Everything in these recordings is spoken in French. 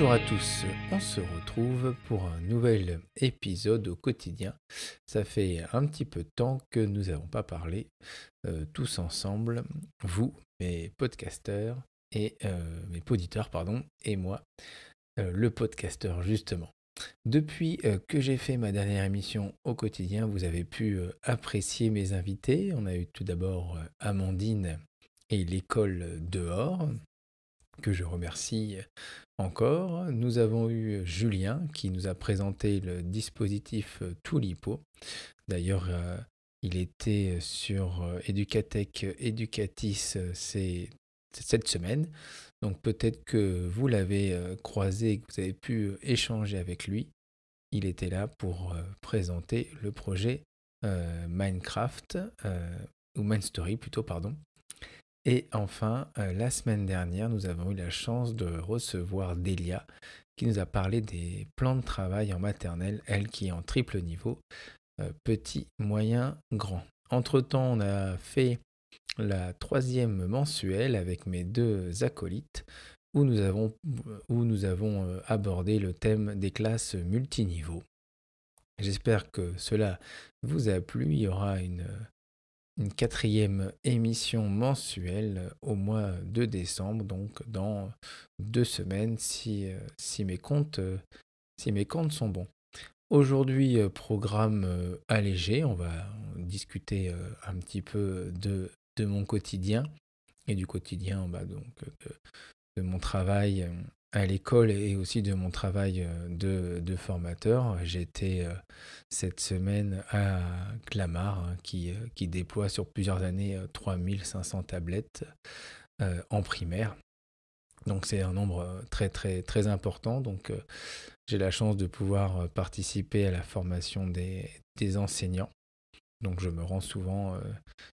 Bonjour à tous, on se retrouve pour un nouvel épisode au quotidien. Ça fait un petit peu de temps que nous n'avons pas parlé tous ensemble, vous, mes podcasteurs et mes poditeurs, pardon, et moi, le podcasteur justement. Depuis que j'ai fait ma dernière émission au quotidien, vous avez pu apprécier mes invités. On a eu tout d'abord Amandine et l'école dehors, que je remercie encore. Nous avons eu Julien qui nous a présenté le dispositif Toulipo. D'ailleurs, il était sur Educatech Educatis cette semaine. Donc peut-être que vous l'avez croisé et que vous avez pu échanger avec lui. Il était là pour présenter le projet Minecraft, ou Mindstory plutôt, pardon. Et enfin, la semaine dernière, nous avons eu la chance de recevoir Delia qui nous a parlé des plans de travail en maternelle, elle qui est en triple niveau, petit, moyen, grand. Entre-temps, on a fait la troisième mensuelle avec mes deux acolytes où nous avons abordé le thème des classes multiniveaux. J'espère que cela vous a plu. Il y aura une quatrième émission mensuelle au mois de décembre, donc dans 2 semaines si mes comptes sont bons. Aujourd'hui, programme allégé, on va discuter un petit peu de mon quotidien et du quotidien de mon travail à l'école et aussi de mon travail de formateur. J'étais cette semaine à Clamart qui déploie sur plusieurs années 3500 tablettes en primaire. Donc c'est un nombre très très très important. Donc j'ai la chance de pouvoir participer à la formation des enseignants. Donc je me rends souvent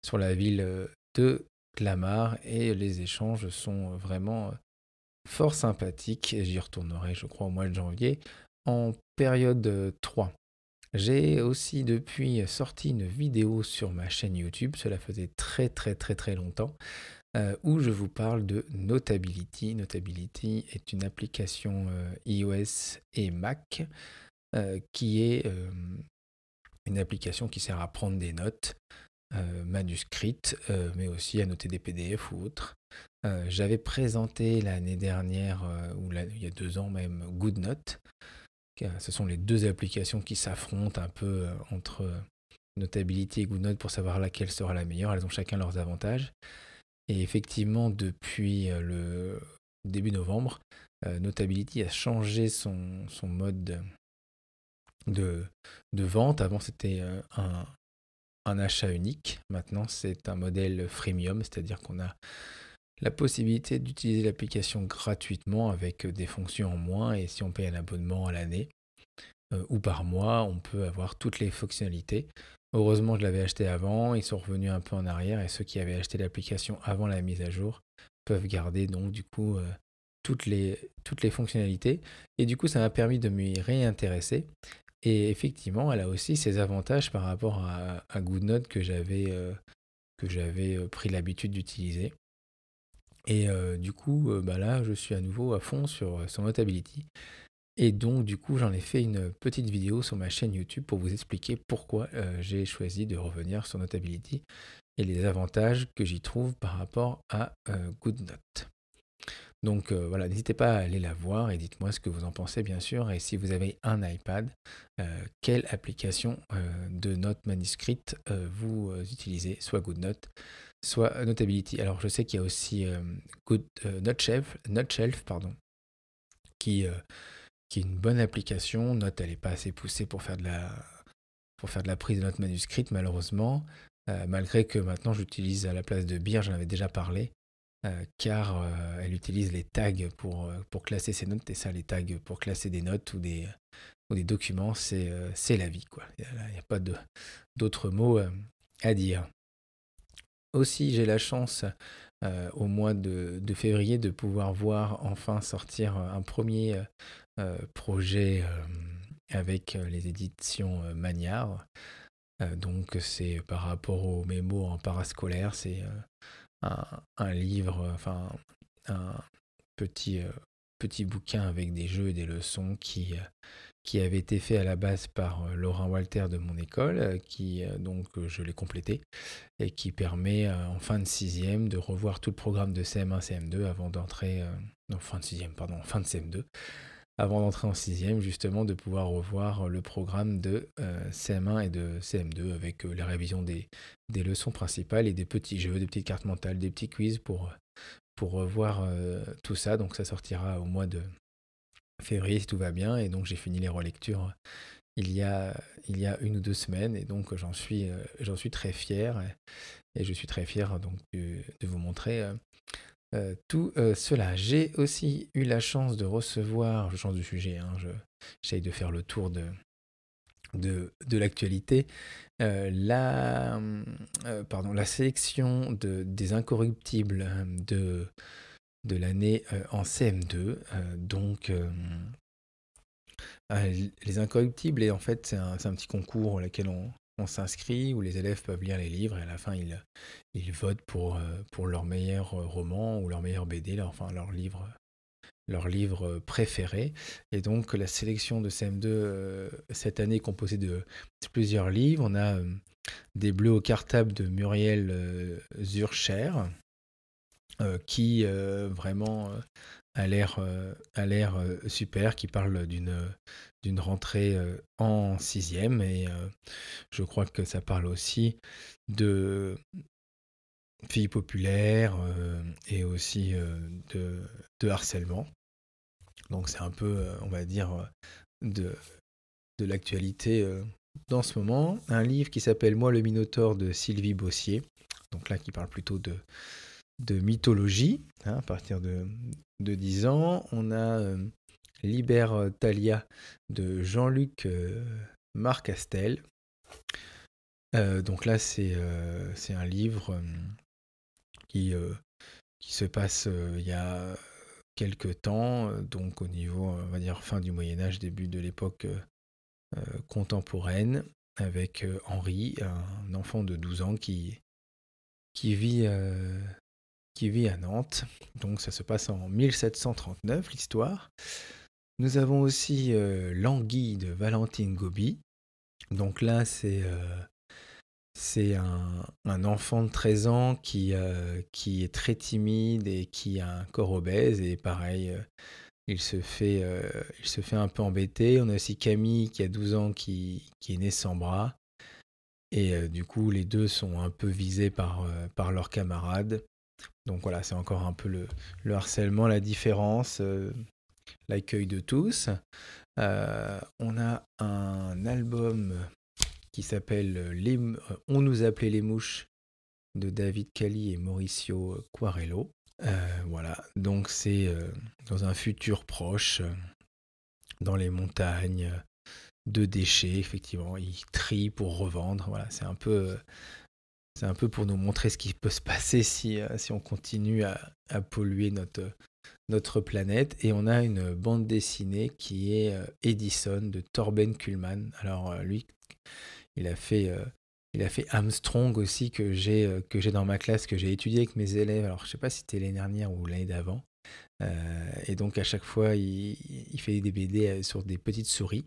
sur la ville de Clamart et les échanges sont vraiment fort sympathiques. J'y retournerai, je crois, au mois de janvier en période 3. J'ai aussi depuis sorti une vidéo sur ma chaîne YouTube, cela faisait très très très très longtemps, où je vous parle de Notability. Notability est une application iOS et Mac qui est une application qui sert à prendre des notes manuscrites, mais aussi à noter des PDF ou autres. J'avais présenté l'année dernière, il y a 2 ans même, GoodNote. Ce sont les deux applications qui s'affrontent un peu entre Notability et GoodNote pour savoir laquelle sera la meilleure. Elles ont chacun leurs avantages. Et effectivement, depuis le début novembre, Notability a changé son mode de vente. Avant, c'était un achat unique. Maintenant, c'est un modèle freemium, c'est-à-dire qu'on a la possibilité d'utiliser l'application gratuitement avec des fonctions en moins. Et si on paye un abonnement à l'année ou par mois, on peut avoir toutes les fonctionnalités. Heureusement, je l'avais acheté avant, ils sont revenus un peu en arrière et ceux qui avaient acheté l'application avant la mise à jour peuvent garder donc du coup toutes les fonctionnalités. Et du coup, ça m'a permis de m'y réintéresser. Et effectivement, elle a aussi ses avantages par rapport à GoodNote que j'avais pris l'habitude d'utiliser. Et du coup, là, je suis à nouveau à fond sur Notability. Et donc, du coup, j'en ai fait une petite vidéo sur ma chaîne YouTube pour vous expliquer pourquoi j'ai choisi de revenir sur Notability et les avantages que j'y trouve par rapport à GoodNote. Donc voilà, n'hésitez pas à aller la voir et dites-moi ce que vous en pensez bien sûr. Et si vous avez un iPad, quelle application de notes manuscrites vous utilisez, soit GoodNote, soit Notability. Alors je sais qu'il y a aussi Noteshelf, pardon, qui est une bonne application. Note, elle n'est pas assez poussée pour faire de la prise de notes manuscrites malheureusement, malgré que maintenant j'utilise à la place de Beer, j'en avais déjà parlé. Car elle utilise les tags pour classer ses notes, et ça, les tags pour classer des notes ou des documents, c'est la vie, quoi. Il n'y a pas d'autres mots à dire. Aussi, j'ai la chance au mois de février de pouvoir voir enfin sortir un premier projet avec les éditions Magnard. Donc c'est par rapport aux mémos en parascolaire, c'est un livre, enfin un petit petits bouquins avec des jeux et des leçons qui avait été fait à la base par Laurent Walter de mon école, donc je l'ai complété, et qui permet en fin de sixième de revoir tout le programme de CM1, CM2 avant d'entrer, non, fin de sixième, pardon, fin de CM2, avant d'entrer en sixième, justement, de pouvoir revoir le programme de CM1 et de CM2 avec les révisions des leçons principales et des petits jeux, des petites cartes mentales, des petits quiz pour revoir tout ça. Donc ça sortira au mois de février si tout va bien. Et donc j'ai fini les relectures il y a 1 ou 2 semaines. Et donc j'en suis très fier. Et je suis très fier donc de vous montrer tout cela. J'ai aussi eu la chance de recevoir, je change de sujet, hein, j'essaye de faire le tour de l'actualité, la sélection des incorruptibles de l'année en CM2. Les incorruptibles, et en fait c'est un petit concours auquel on s'inscrit, où les élèves peuvent lire les livres et à la fin ils votent pour leur meilleur roman ou leur meilleur BD, leur livre préféré. Et donc la sélection de CM2 cette année est composée de plusieurs livres. On a Des Bleus au cartable de Muriel Zurcher, qui vraiment a l'air super, qui parle d'une rentrée en sixième. Et je crois que ça parle aussi de filles populaires et aussi de harcèlement. Donc c'est un peu, on va dire, de l'actualité dans ce moment. Un livre qui s'appelle Moi le Minotaure de Sylvie Bossier. Donc là, qui parle plutôt de mythologie, hein, à partir de 10 ans. On a Liber Thalia de Jean-Luc Marcastel. Donc là, c'est un livre qui se passe il y a quelques temps, donc au niveau, on va dire, fin du Moyen-Âge, début de l'époque contemporaine, avec Henri, un enfant de 12 ans qui vit à Nantes. Donc ça se passe en 1739, l'histoire. Nous avons aussi L'Anguille de Valentine Gobi. Donc là, c'est un enfant de 13 ans qui est très timide et qui a un corps obèse. Et pareil, il se fait un peu embêter. On a aussi Camille qui a 12 ans qui est née sans bras. Et du coup, les deux sont un peu visés par leurs camarades. Donc voilà, c'est encore un peu le harcèlement, la différence, l'accueil de tous. On a un album qui s'appelle On nous appelait les mouches de David Cali et Mauricio Quarello. Voilà, donc c'est dans un futur proche, dans les montagnes, de déchets, effectivement. Ils trient pour revendre. Voilà, c'est un peu pour nous montrer ce qui peut se passer si on continue à polluer notre planète. Et on a une bande dessinée qui est Edison de Torben Kuhlmann. Alors lui, il a fait Armstrong aussi, que j'ai dans ma classe, que j'ai étudié avec mes élèves. Alors je sais pas si c'était l'année dernière ou l'année d'avant. Et donc à chaque fois, il fait des BD sur des petites souris.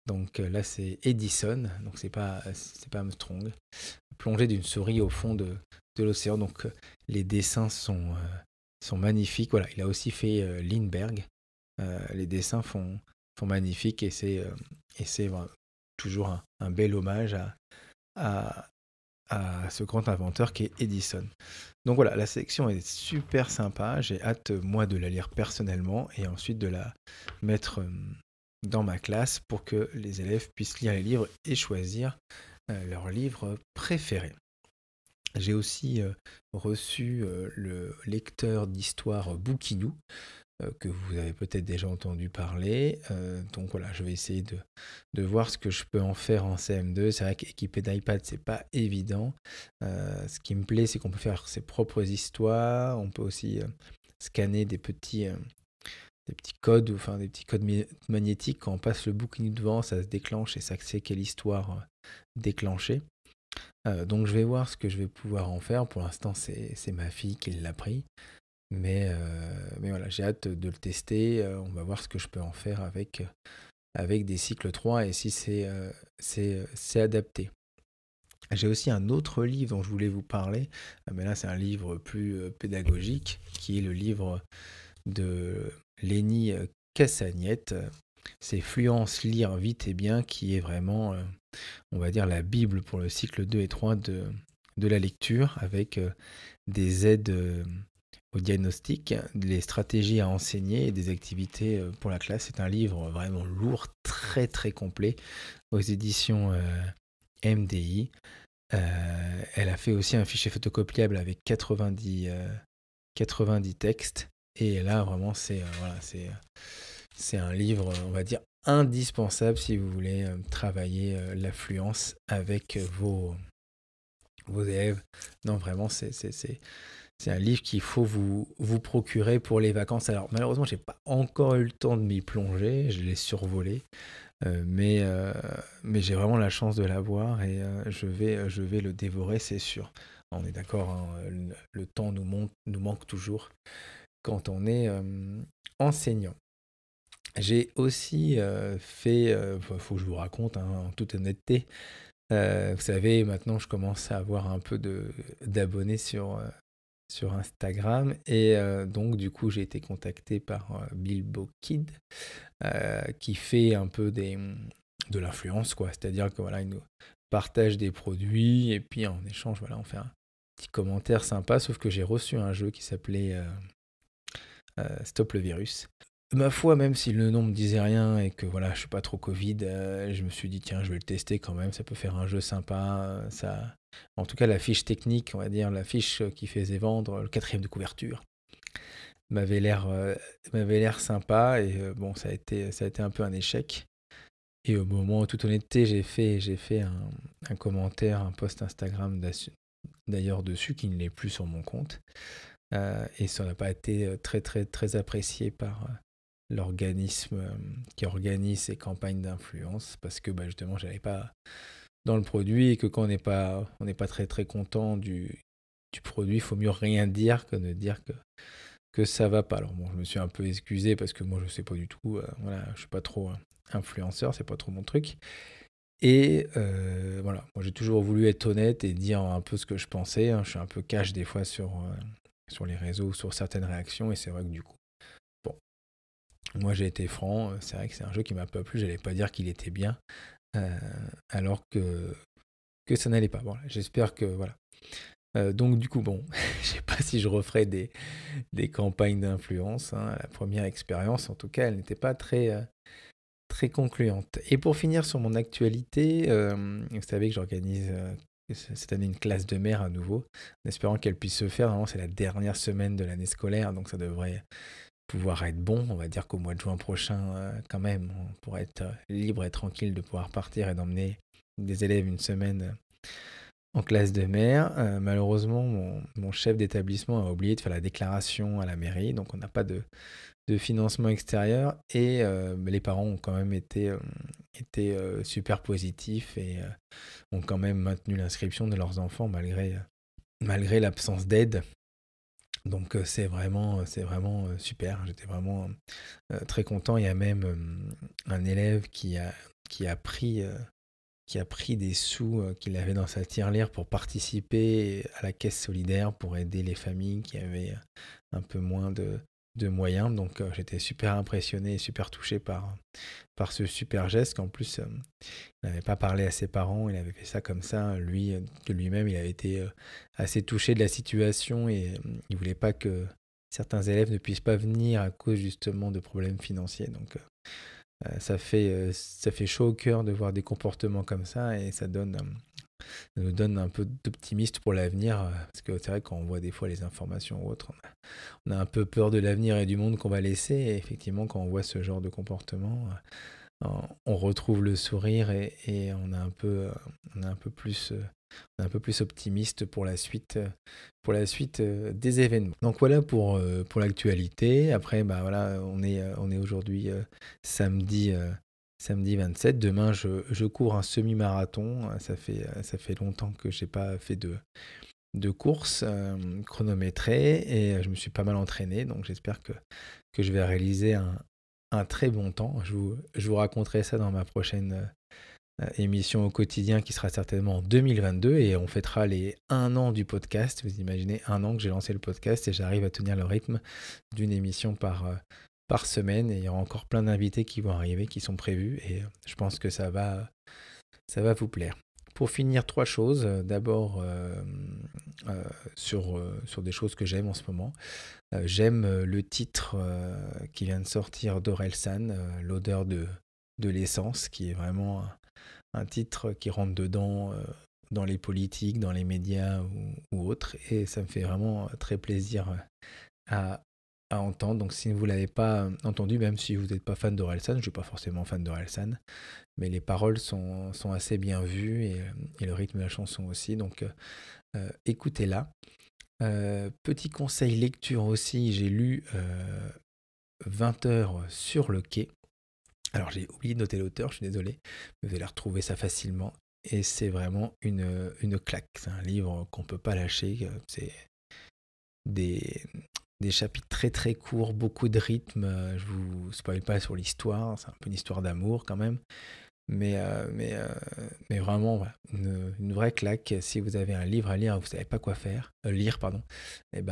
Donc là, c'est Edison, donc c'est pas Armstrong, plongé d'une souris au fond de l'océan. Donc les dessins sont magnifiques. Voilà, il a aussi fait Lindbergh. Les dessins font magnifiques, et c'est toujours un bel hommage à ce grand inventeur qui est Edison. Donc voilà, la sélection est super sympa. J'ai hâte, moi, de la lire personnellement et ensuite de la mettre dans ma classe pour que les élèves puissent lire les livres et choisir leur livre préféré. J'ai aussi reçu le lecteur d'histoire Bouquinou, que vous avez peut-être déjà entendu parler. Donc voilà, je vais essayer de voir ce que je peux en faire en CM2. C'est vrai qu'équipé d'iPad, c'est pas évident. Ce qui me plaît, c'est qu'on peut faire ses propres histoires. On peut aussi scanner des petits codes, ou enfin des petits codes magnétiques. Quand on passe le Bouquinou devant, ça se déclenche et ça sait quelle histoire déclencher. Donc je vais voir ce que je vais pouvoir en faire. Pour l'instant, c'est ma fille qui l'a pris. Mais voilà, j'ai hâte de le tester. On va voir ce que je peux en faire avec des cycles 3 et si c'est adapté. J'ai aussi un autre livre dont je voulais vous parler, mais là c'est un livre plus pédagogique, qui est le livre de Lénie Cassagnette. C'est Fluence, lire vite et bien, qui est vraiment, on va dire, la Bible pour le cycle 2 et 3 de la lecture, avec des aides au diagnostic, des stratégies à enseigner et des activités pour la classe. C'est un livre vraiment lourd, très très complet, aux éditions MDI. Elle a fait aussi un fichier photocopiable avec 90 textes. Et là, vraiment, c'est un livre, on va dire, indispensable si vous voulez travailler l'affluence avec vos élèves. Non, vraiment, c'est un livre qu'il faut vous procurer pour les vacances. Alors, malheureusement, j'ai pas encore eu le temps de m'y plonger. Je l'ai survolé. Mais j'ai vraiment la chance de l'avoir et je vais le dévorer, c'est sûr. On est d'accord, hein, le temps nous manque toujours quand on est enseignant. J'ai aussi fait, faut que je vous raconte hein, en toute honnêteté, vous savez, maintenant je commence à avoir un peu d'abonnés sur Instagram et donc du coup j'ai été contacté par Bilbo Kid qui fait un peu de l'influence, quoi. C'est-à-dire que voilà, il nous partage des produits et puis en échange, voilà, on fait un petit commentaire sympa. Sauf que j'ai reçu un jeu qui s'appelait Stop le virus. Ma foi, même si le nom me disait rien et que voilà, je suis pas trop Covid, je me suis dit tiens, je vais le tester quand même. Ça peut faire un jeu sympa. Ça, en tout cas, la fiche technique, on va dire, la fiche qui faisait vendre le 4e de couverture m'avait l'air sympa et bon ça a été un peu un échec et au moment en toute honnêteté j'ai fait un commentaire, un post Instagram d'ailleurs dessus qui ne l'est plus sur mon compte et ça n'a pas été très très très apprécié par l'organisme qui organise ces campagnes d'influence parce que bah, justement j'allais pas dans le produit et que quand on n'est pas très très content du produit, il faut mieux rien dire que de dire que ça va pas. Alors bon, je me suis un peu excusé parce que moi je sais pas du tout, voilà, je suis pas trop influenceur, c'est pas trop mon truc. Et voilà, moi j'ai toujours voulu être honnête et dire un peu ce que je pensais. Hein. Je suis un peu cash des fois sur les réseaux, sur certaines réactions, et c'est vrai que du coup, bon, moi j'ai été franc. C'est vrai que c'est un jeu qui m'a pas plu. J'allais pas dire qu'il était bien, euh, alors que ça n'allait pas. Bon, j'espère que voilà. Donc du coup, bon, je sais pas si je referai des campagnes d'influence. Hein. La première expérience, en tout cas, elle n'était pas très concluante. Et pour finir sur mon actualité, vous savez que j'organise cette année une classe de mer à nouveau, en espérant qu'elle puisse se faire. Normalement, c'est la dernière semaine de l'année scolaire, donc ça devrait pouvoir être bon. On va dire qu'au mois de juin prochain, quand même, on pourrait être libre et tranquille de pouvoir partir et d'emmener des élèves une semaine en classe de mer. Malheureusement, mon chef d'établissement a oublié de faire la déclaration à la mairie, donc on n'a pas de financement extérieur et les parents ont quand même été super positifs et ont quand même maintenu l'inscription de leurs enfants malgré l'absence d'aide. Donc c'est vraiment super. J'étais vraiment très content. Il y a même un élève qui a pris des sous qu'il avait dans sa tirelire pour participer à la caisse solidaire pour aider les familles qui avaient un peu moins de moyens. Donc j'étais super impressionné et super touché par ce super geste qu'en plus il n'avait pas parlé à ses parents, il avait fait ça comme ça. Lui, de lui-même, il avait été assez touché de la situation et il voulait pas que certains élèves ne puissent pas venir à cause justement de problèmes financiers. Donc ça fait chaud au cœur de voir des comportements comme ça et ça nous donne un peu d'optimisme pour l'avenir. Parce que c'est vrai quand on voit des fois les informations ou autres, on a un peu peur de l'avenir et du monde qu'on va laisser. Et effectivement, quand on voit ce genre de comportement, on retrouve le sourire et on est un peu plus optimiste pour la suite des événements. Donc voilà pour l'actualité. Après, bah voilà, on est aujourd'hui samedi 27. Demain, je cours un semi-marathon. Ça fait longtemps que j'ai pas fait de course chronométrée et je me suis pas mal entraîné. Donc j'espère que je vais réaliser un très bon temps. Je vous raconterai ça dans ma prochaine émission au quotidien qui sera certainement en 2022 et on fêtera les 1 an du podcast. Vous imaginez 1 an que j'ai lancé le podcast et j'arrive à tenir le rythme d'une émission par semaine et il y aura encore plein d'invités qui vont arriver, qui sont prévus et je pense que ça va vous plaire. Pour finir, 3 choses. D'abord, sur des choses que j'aime en ce moment. J'aime le titre qui vient de sortir d'Orelsan, l'odeur de l'essence, qui est vraiment un titre qui rentre dedans dans les politiques, dans les médias ou autres. Et ça me fait vraiment très plaisir à entendre. Donc si vous ne l'avez pas entendu, même si vous n'êtes pas fan d'Orelsan, je ne suis pas forcément fan d'Orelsan, mais les paroles sont assez bien vues et le rythme de la chanson aussi. Donc écoutez-la. Petit conseil lecture aussi, j'ai lu 20 heures sur le quai. Alors j'ai oublié de noter l'auteur, je suis désolé, mais vous allez retrouver ça facilement. Et c'est vraiment une claque. C'est un livre qu'on ne peut pas lâcher. C'est des chapitres très très courts, beaucoup de rythme. Je vous spoil pas sur l'histoire, c'est un peu une histoire d'amour quand même. Mais vraiment, voilà, une vraie claque. Si vous avez un livre à lire, vous ne savez pas quoi lire, et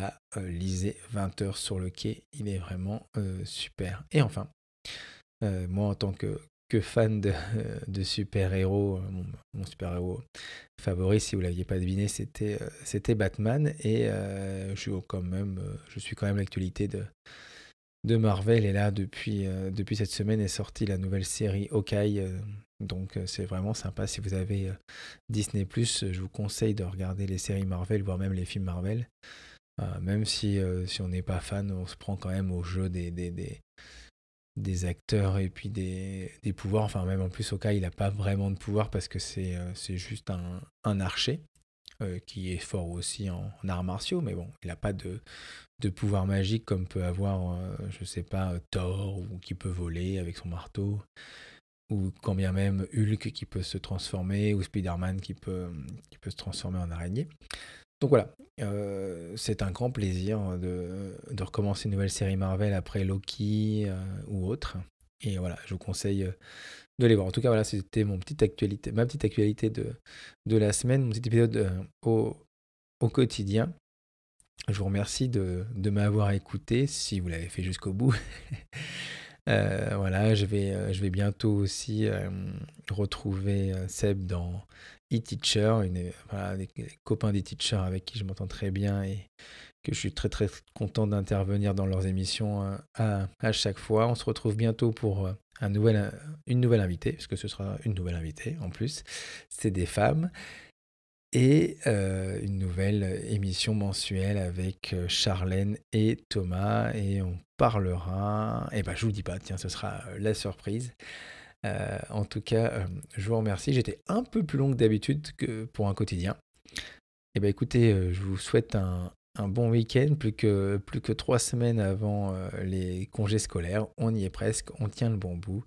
lisez 20 heures sur le quai. Il est vraiment super. Et enfin, moi en tant que fan de super-héros, mon super-héros favori, si vous ne l'aviez pas deviné, c'était Batman. Et je suis quand même l'actualité de Marvel. Et là, depuis cette semaine est sortie la nouvelle série Hawkeye. Donc c'est vraiment sympa. Si vous avez Disney+, je vous conseille de regarder les séries Marvel, voire même les films Marvel. Même si on n'est pas fan, on se prend quand même au jeu des acteurs et puis des pouvoirs. Enfin, même en plus, Hawkeye, il n'a pas vraiment de pouvoir parce que c'est juste un archer qui est fort aussi en arts martiaux. Mais bon, il n'a pas de pouvoir magique comme peut avoir, je sais pas, Thor, ou qui peut voler avec son marteau, ou quand bien même Hulk qui peut se transformer, ou Spider-Man qui peut se transformer en araignée. Donc voilà, c'est un grand plaisir de recommencer une nouvelle série Marvel après Loki ou autre. Et voilà, je vous conseille de les voir. En tout cas, voilà, c'était ma petite actualité de la semaine, mon petit épisode au quotidien. Je vous remercie de m'avoir écouté, si vous l'avez fait jusqu'au bout. Voilà, je vais bientôt aussi retrouver Seb dans eTeacher, des copains d'eTeacher avec qui je m'entends très bien et que je suis très très content d'intervenir dans leurs émissions à chaque fois. On se retrouve bientôt pour une nouvelle invitée, parce que ce sera une nouvelle invitée en plus. C'est des femmes. Et une nouvelle émission mensuelle avec Charlène et Thomas. Et on parlera... je vous le dis pas, tiens, ce sera la surprise. En tout cas, je vous remercie. J'étais un peu plus long que d'habitude pour un quotidien. Écoutez, je vous souhaite un bon week-end. Plus que 3 semaines avant les congés scolaires. On y est presque, on tient le bon bout.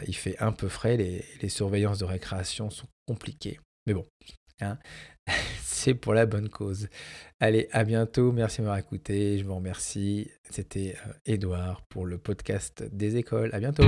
Il fait un peu frais, les surveillances de récréation sont compliquées. Mais bon... c'est pour la bonne cause. Allez, à bientôt. Merci de m'avoir écouté. Je vous remercie. C'était Édouard pour le podcast des écoles. À bientôt.